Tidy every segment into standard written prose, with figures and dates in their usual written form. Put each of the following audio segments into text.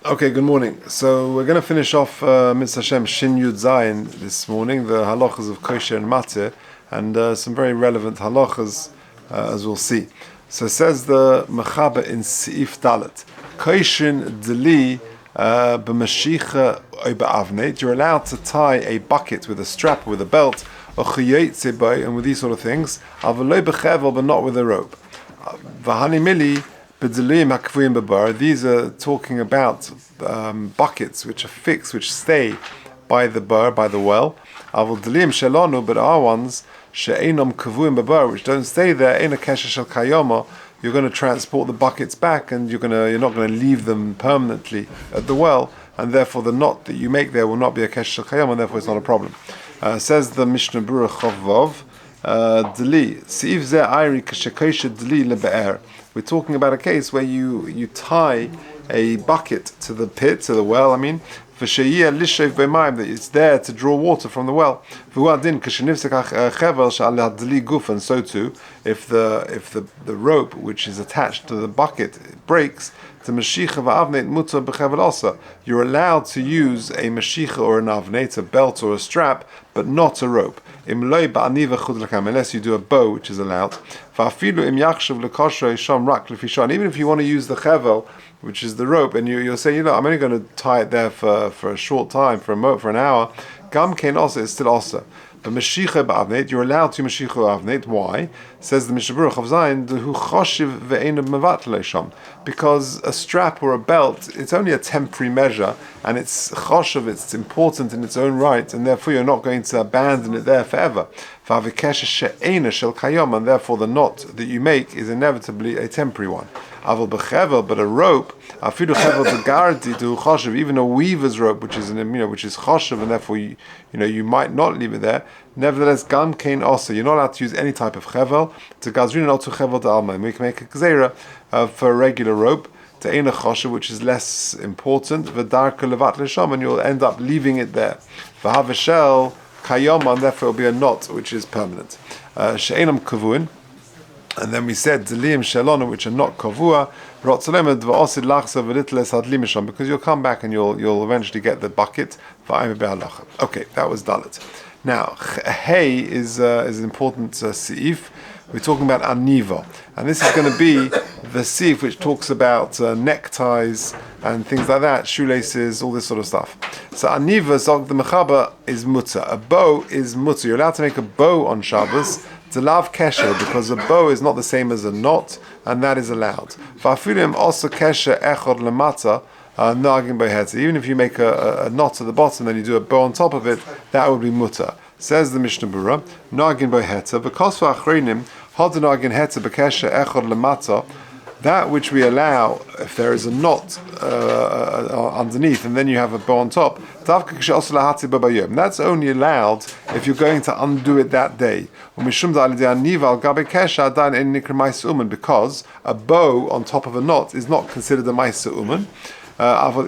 Okay, good morning. So we're going to finish off Mitzvah Hashem Shin Yud Zayin this morning, the halachas of kosher and matzah, and some very relevant halachas as we'll see. So it says the Mechaber in Seif Dalet, Koshin Deli b'mashicha or ba'avnet. You're allowed to tie a bucket with a strap, with a belt, or chiyetze by, and with these sort of things. Avaloi b'chevel, but not with a rope. V'hani mili. These are talking about buckets which are fixed, which stay by the bar, by the well. But our ones, which don't stay there, you're going to transport the buckets back, and you're not going to leave them permanently at the well, and therefore the knot that you make there will not be a kesher shel kayoma, and therefore it's not a problem. Says the Mishnah Berurah Chavvav, Deli, Seif ze ayri kashekoshe Deli lebe'er. We're talking about a case where you tie a bucket to the pit, to the well, that it's there to draw water from the well. And so too, if the rope which is attached to the bucket breaks, you're allowed to use a mashicha or an avnet, a belt or a strap, but not a rope. Unless you do a bow, which is allowed. And even if you want to use the chevel, which is the rope, and you're saying, I'm only going to tie it there for a short time, for an hour, gam kein osa is still osa. But mashicha ba'avnet, you're allowed to mashicha ba'avnet. Why? Says the Mishnah Berurah of Zayin, hu choshiv ve'einav mevatle sham. Because a strap or a belt, it's only a temporary measure, and it's choshiv, it's important in its own right, and therefore you're not going to abandon it there forever. And therefore the knot that you make is inevitably a temporary one. But a rope, even a weaver's rope, which is choshev, and therefore you might not leave it there. Nevertheless, gam kein osa, you're not allowed to use any type of chevel. To gazrin not to chevel to alma. We can make a gzeira for a regular rope to eina choshev, which is less important. V'darka levat lesham, and you'll end up leaving it there. V'haveshel kayoma, and therefore it will be a knot which is permanent. She'enam kavuin. And then we said Delim Shalona, which are not kavua, because you'll come back and you'll eventually get the bucket. Okay, that was Dalet. Now Hey is an important seif. We're talking about aniva, and this is going to be the seif which talks about neckties and things like that, shoelaces, all this sort of stuff. So aniva, zog the mechaber, is mutter. A bow is mutter. You're allowed to make a bow on Shabbos. It's a lav kesher, because a bow is not the same as a knot, and that is allowed. Va'afilim also kesher echod lemata nagin bohetza. Even if you make a knot at the bottom, then you do a bow on top of it, that would be mutter. Says the Mishnah Berurah, nagin bohetza, because for achreinim hod nagin hetza bekesher echod lemata. That which we allow, if there is a knot underneath and then you have a bow on top, that's only allowed if you're going to undo it that day. Because a bow on top of a knot is not considered a maisa uman. But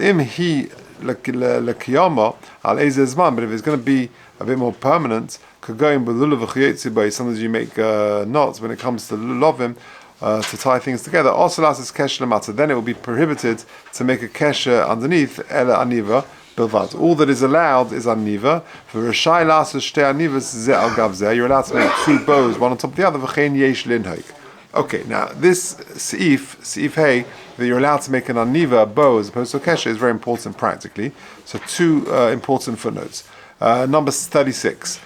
if it's going to be a bit more permanent, sometimes you make knots when it comes to lulovim, to tie things together. Also, is kesher lemata. Then it will be prohibited to make a kesher underneath ela aniva bilvad. All that is allowed is aniva. For rashai lasses shtei anivas ze al gavzeh. You're allowed to make two bows, one on top of the other. V'chein yesh linhoik. Okay, now this seif hey, that you're allowed to make an aniva, a bow, as opposed to a kesher, is very important practically. So two important footnotes. Number 36.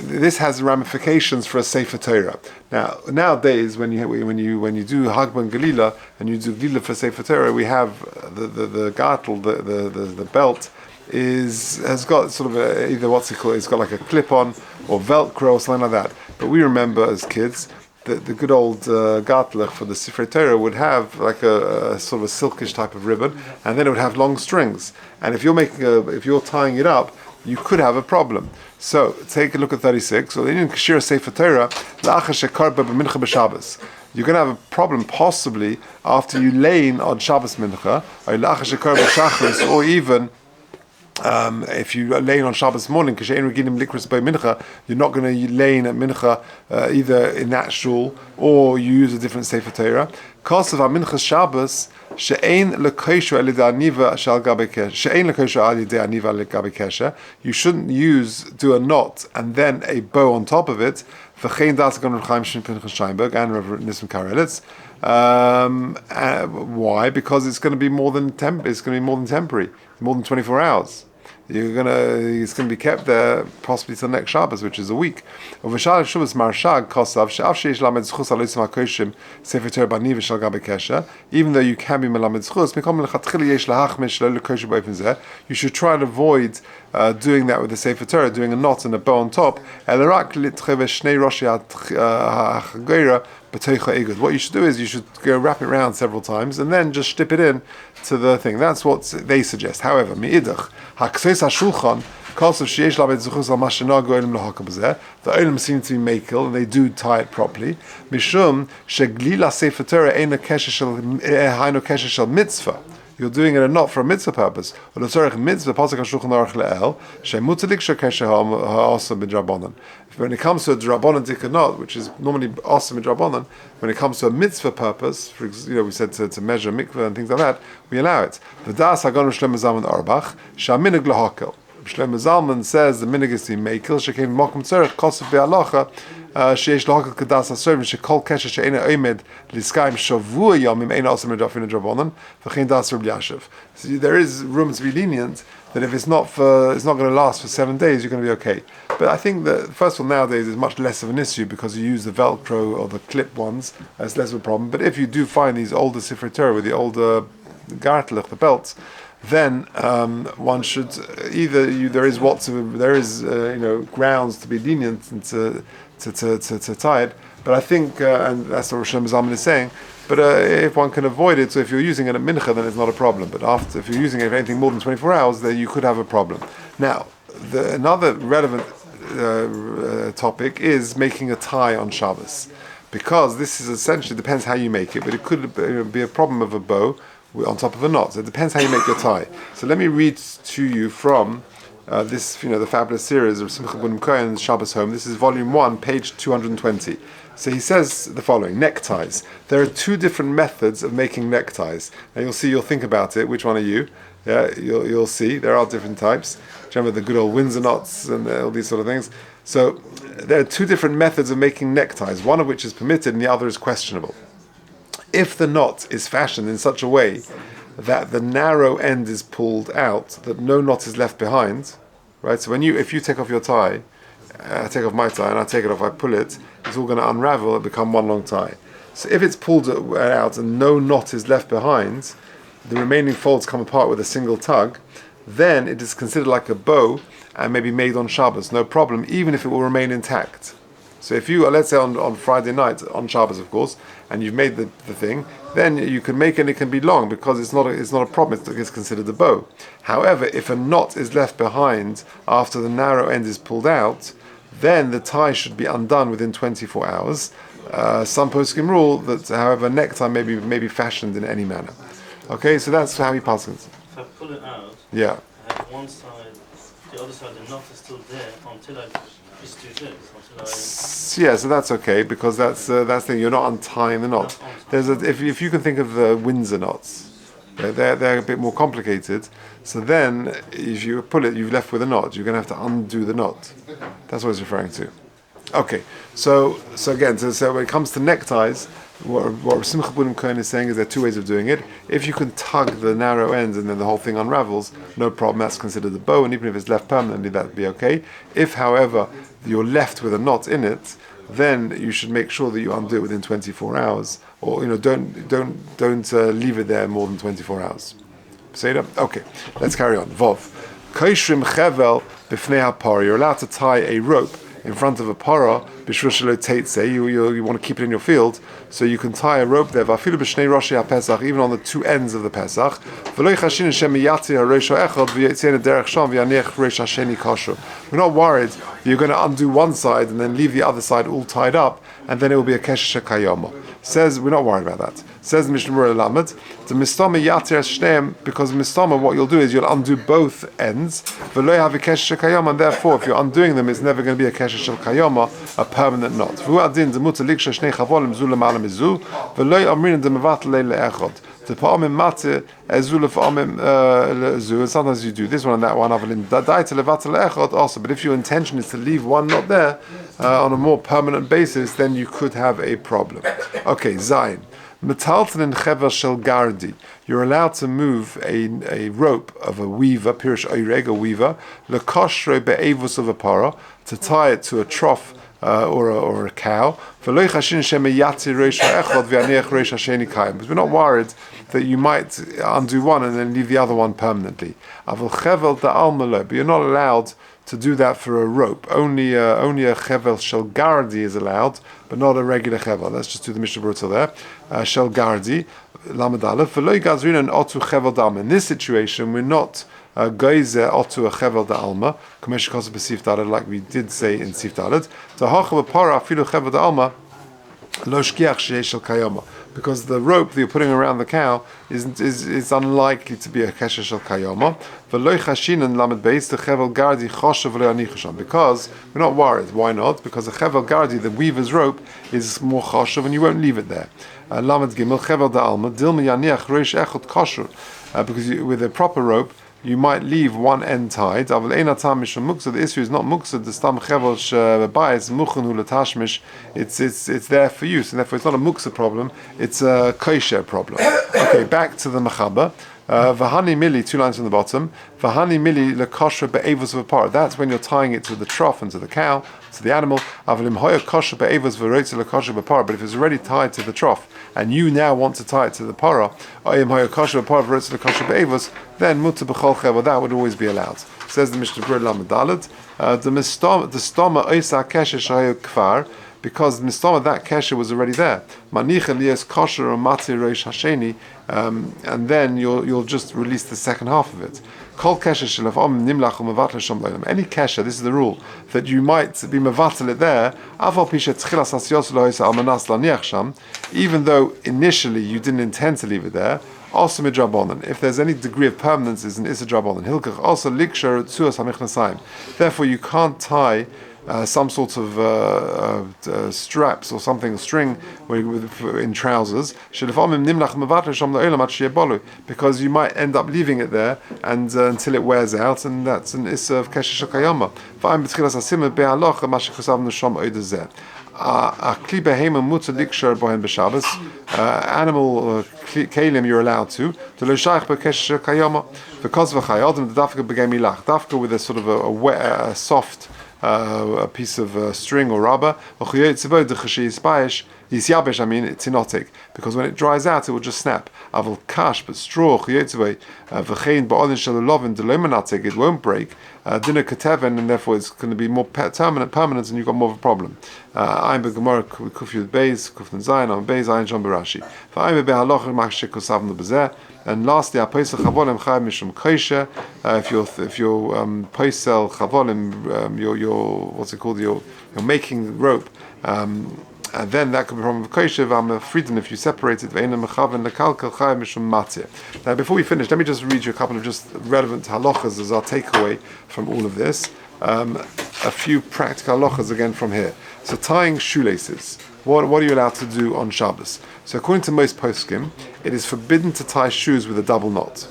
This has ramifications for a Sefer Torah. Now, nowadays, when you do Hagban Galila and you do Galila for Sefer Torah, we have the gartel, the belt has got sort of either what's it called? It's got like a clip-on or Velcro or something like that. But we remember as kids that the good old gartel for the Sefer Torah would have like a sort of a silkish type of ribbon, and then it would have long strings. And if you're tying it up, you could have a problem. So take a look at 36. So in Kashira Sefer Torah, you're going to have a problem possibly after you lay in on Shabbos mincha, or even if you are laying on Shabbos morning, you're not going to lay in at mincha either in that shul or you use a different sefer Torah. Kosav minchas Shabbos she'ein lekosher al yedei aniva shal gabe kesher. She'ein lekosher al yedei aniva al gabe kesher. You shouldn't do a knot and then a bow on top of it. V'chein das gon Chaim Pinchas Steinberg and Rav Nissim Karelitz. Why? Because it's going to be more than temporary, more than 24 hours. It's going to be kept there possibly till next Shabbos, which is a week. Even though you can be melamed zchus, you should try and avoid doing that with the Sefer Torah, doing a knot and a bow on top. What you should do is you should go wrap it around several times and then just dip it in to the thing. That's what they suggest. However, mi'idach, hakseis hashulchan, the olim seem to be makil and they do tie it properly. Mishum sheglila sefer Torah eino kesher shel mitzvah. You're doing it not for a mitzvah purpose. When it comes to a drabonon dikanot, which is normally awesome in drabonon, when it comes to a mitzvah purpose, we said to measure mikveh and things like that, we allow it. The das hagon Shlomo Zalman Auerbach, shaminig lahakel. Shlomo Zalman says the minig is to mekel shekein mokum tzarich kosev be'alacha. שיש להוקל כדס הסרבים שכל קשר שאינה עומד לעסקיים שבוע ימים אינה עושה מדרפין הדרבנן וכן דס רבי ישב. So there is room to be lenient that if it's not going to last for 7 days, you're going to be okay. But I think that first of all nowadays is much less of an issue because you use the Velcro or the clip ones. It's less of a problem. But if you do find these older Sifrei Torah with the older gartelach, the belts, then one should there is grounds to be lenient and to tie it, but I think, and that's what Shlomo Zalman is saying, but if one can avoid it, so if you're using it at mincha, then it's not a problem, but if you're using it for anything more than 24 hours, then you could have a problem. Now, another relevant topic is making a tie on Shabbos, because this is essentially, depends how you make it, but it could be a problem of a bow on top of a knot, so it depends how you make your tie. So let me read to you from the fabulous series of Simcha Bunim Kohen's Shabbos Home. This is volume 1, page 220. So he says the following: neckties. There are 2 different methods of making neckties. Now you'll think about it. Which one are you? Yeah, you'll see. There are different types. Remember the good old Windsor knots and all these sort of things. So there are 2 different methods of making neckties, one of which is permitted and the other is questionable. If the knot is fashioned in such a way that the narrow end is pulled out, that no knot is left behind, right? So if you take off your tie, I take off my tie and I take it off, I pull it, it's all going to unravel and become one long tie. So if it's pulled out and no knot is left behind, the remaining folds come apart with a single tug, then it is considered like a bow and may be made on Shabbos, no problem, even if it will remain intact. So if you, let's say on Friday night, on Shabbos of course, and you've made the thing, then you can make it and it can be long because it's not a problem, it's considered a bow. However, if a knot is left behind after the narrow end is pulled out, then the tie should be undone within 24 hours. Some poskim rule that, however, necktie may be fashioned in any manner. Okay, so that's how he passes. If I pull it out, yeah. I have one side, the other side, the knot is still there until I just do this. Yeah, so that's okay because that's the thing. You're not untying the knot. If you can think of the Windsor knots, they're a bit more complicated. So then, if you pull it, you've left with a knot. You're going to have to undo the knot. That's what it's referring to. Okay, so again, so when it comes to neckties, what Simcha Bunim Kohen is saying is there are 2 ways of doing it. If you can tug the narrow ends and then the whole thing unravels, no problem. That's considered a bow, and even if it's left permanently, that would be okay. If, however, you're left with a knot in it, then you should make sure that you undo it within 24 hours, or don't leave it there more than 24 hours. Say that? Okay, let's carry on. Vov. Kaishrim chevel b'fnei hapara. You're allowed to tie a rope in front of a para. You want to keep it in your field, so you can tie a rope there. Even on the 2 ends of the Pesach. We're not worried you're going to undo one side and then leave the other side all tied up, and then it will be a kesher shekayoma. Says, we're not worried about that. Says the Mishnah Berurah Lamed, the mistama yatir shneim, because mistama, what you'll do is you'll undo both ends, v'lo have a kesher shekayoma, and therefore if you're undoing them, it's never going to be a kesher shekayoma, a permanent knot. V'hu adin demuta liksha shnei chavolim zu l'mala mizu, v'lo amrin demevatel le'echod. Sometimes you do this one and that one. Also, but if your intention is to leave one not there on a more permanent basis, then you could have a problem. Okay, Zayin. Metalton chever shel gardi. You're allowed to move a rope of a weaver, pirish oireg, a weaver, lekoshre be'evus of a para, to tie it to a trough or a cow. Because we're not worried that you might undo one and then leave the other one permanently. But you're not allowed to do that for a rope. Only a chevel shel gardi is allowed, but not a regular chevel. Let's just do the Mishnah Berurah there. Shel gardi, lamed aleph. In this situation, we're not geizer otu a chevel da'alma, kamesh kosa b'sif daled, like we did say in sif daled. Tahacha b'para afilu chevel da'alma lo shkiach sheish shel kayoma, because the rope that you're putting around the cow is unlikely to be a kesher shel kayoma. V'lo chashinan lamed beis the chevel gardi choshev v'lo anichasham, because we're not worried. Why not? Because the chevel gardi, the weaver's rope, is more choshev, and you won't leave it there. Lamed gimel chevel da'alma dilma yaniach reish echot kosher, because with a proper rope you might leave one end tied. The issue is not muksad. The stam chevel shebayis muchen hu letashmish. It's there for use, and therefore it's not a muksa problem. It's a kosher problem. Okay, back to the mechaba. Vahani mili, 2 lines from the bottom. Vahani mili lekosher be'evos of a par. That's when you're tying it to the trough and to the cow, to the animal. Avalim hoya kosher be'evos v'roitze lekosher b'par. But if it's already tied to the trough and you now want to tie it to the para, oyim hoya kosher b'par v'roitze lekosher be'evos, then muta b'chol chevel, that would always be allowed. Says the Mishnah Berurah Lamed Daled, the stoma oisa kesher shayu kfar, because the mistama, that kesher was already there. Manicha liyas kosher or mati reish hasheni, and then you'll just release the second half of it. Kol kesher shelav nimlach u'mevatel sham lo'olam. Any kesher, this is the rule, that you might be mevatel it there, aval pisha tchilas asiyos lo'isa almanas laniach sham, even though initially you didn't intend to leave it there. Also midrabanan. If there's any degree of permanence, is an issa drabanan. Hilkach also liksher tzuas hamichnasayim. Therefore, you can't tie some sort of straps or something, a string in trousers, because you might end up leaving it there and until it wears out, and that's an issa of kesher shekayoma. Animal kelim you're allowed to because of dafka with a sort of a wet, soft a piece of string or rubber, tinotic, because when it dries out it will just snap. Aval kash, but straw, it won't break. Dinner kateven, and therefore it's going to be more permanent, and you've got more of a problem. I'm the Gemara kufyud beis, kufn zayin on beis ayin shom berashi. I'm be halacha machshik kosavnu bezeh. And lastly, a poisel chavolim chayv mishum kosher. If you're poisel chavolim, you're what's it called? You're making rope. And then that could be from kosher. I'm freedom if you separate it. Now, before we finish, let me just read you a couple of just relevant halachas as our takeaway from all of this. A few practical halachas again from here. So tying shoelaces. What are you allowed to do on Shabbos? So according to most poskim, it is forbidden to tie shoes with a double knot.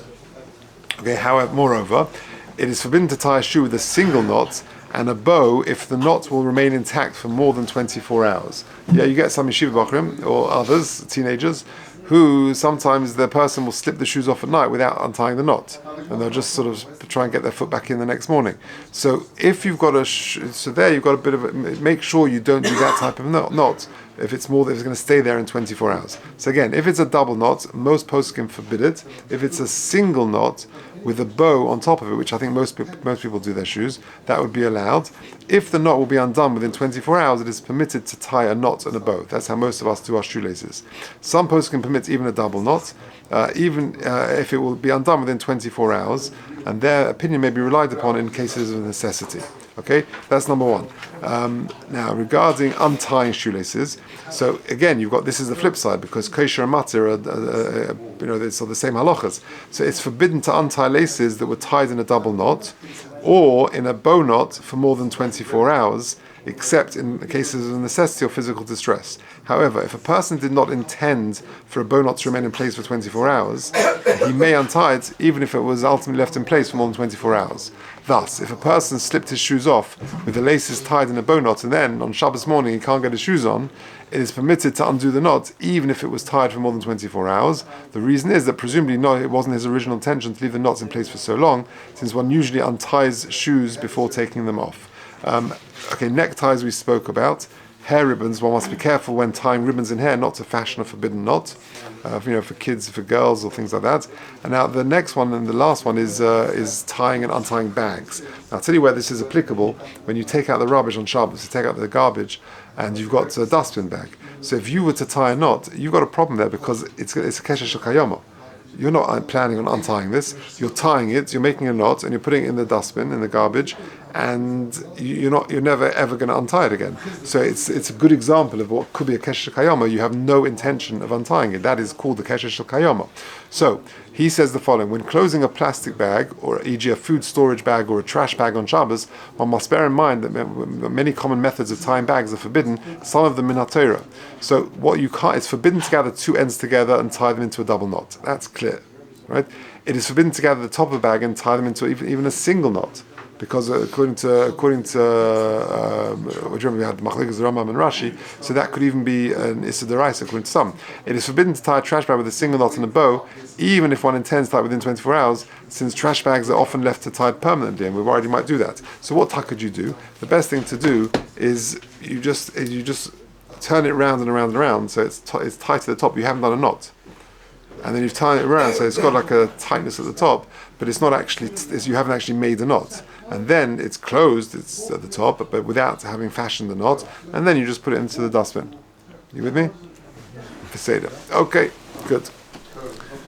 Okay. However, moreover, it is forbidden to tie a shoe with a single knot and a bow if the knot will remain intact for more than 24 hours. Yeah, you get some yeshiva bachrim or others, teenagers, who sometimes the person will slip the shoes off at night without untying the knot, and they'll just sort of try and get their foot back in the next morning. So if you've got there you've got a bit of make sure you don't do that type of knot. If it's going to stay there in 24 hours. So again, if it's a double knot, most poskim forbid it. If it's a single knot with a bow on top of it, which I think most people do their shoes, that would be allowed. If the knot will be undone within 24 hours, it is permitted to tie a knot and a bow. That's how most of us do our shoelaces. Some poskim permit even a double knot, even if it will be undone within 24 hours. and their opinion may be relied upon in cases of necessity. Okay, that's number one. Now, regarding untying shoelaces, so again, you've got, this is the flip side, because kosher and matir are, it's the same halachas. So it's forbidden to untie laces that were tied in a double knot or in a bow knot for more than 24 hours, except in cases of necessity or physical distress. However, if a person did not intend for a bow knot to remain in place for 24 hours, he may untie it even if it was ultimately left in place for more than 24 hours. Thus, if a person slipped his shoes off with the laces tied in a bow knot and then on Shabbos morning he can't get his shoes on, it is permitted to undo the knot even if it was tied for more than 24 hours. The reason is that presumably it wasn't his original intention to leave the knots in place for so long, since one usually unties shoes before taking them off. Neckties we spoke about. Hair ribbons, one must be careful when tying ribbons in hair not to fashion a forbidden knot, for kids, for girls, or things like that. And now the next one and the last one is tying and untying bags. Now I'll tell you where this is applicable. When you take out the rubbish on Shabbos, you take out the garbage, and you've got a dustbin bag. So if you were to tie a knot, you've got a problem there because it's a kesher shel kayama. You're not planning on untying this. You're tying it. You're making a knot, and you're putting it in the dustbin, in the garbage, and you're never ever going to untie it again. So it's a good example of what could be a kesher kayama. You have no intention of untying it. That is called the kesher shel kayama. So he says the following: when closing a plastic bag, or e.g. a food storage bag or a trash bag on Shabbos, one must bear in mind that many common methods of tying bags are forbidden. Some of them in Torah. So what you can't, it's forbidden to gather two ends together and tie them into a double knot. That's clear, right? It is forbidden to gather the top of the bag and tie them into even a single knot, because according to which we had Machlekes Rambam and Rashi, so that could even be an Issa D'Oraisa according to some. It is forbidden to tie a trash bag with a single knot and a bow, even if one intends to tie it within 24 hours, since trash bags are often left to tie permanently, and we're worried you might do that. So what could you do? The best thing to do is you just turn it round and around and around, so it's tight to the top. You haven't done a knot. And then you've tied it around, so it's got like a tightness at the top, but it's not actually, you haven't actually made a knot. And then it's closed, it's at the top, but without having fashioned the knot, and then you just put it into the dustbin. You with me? For Seder. Okay, good.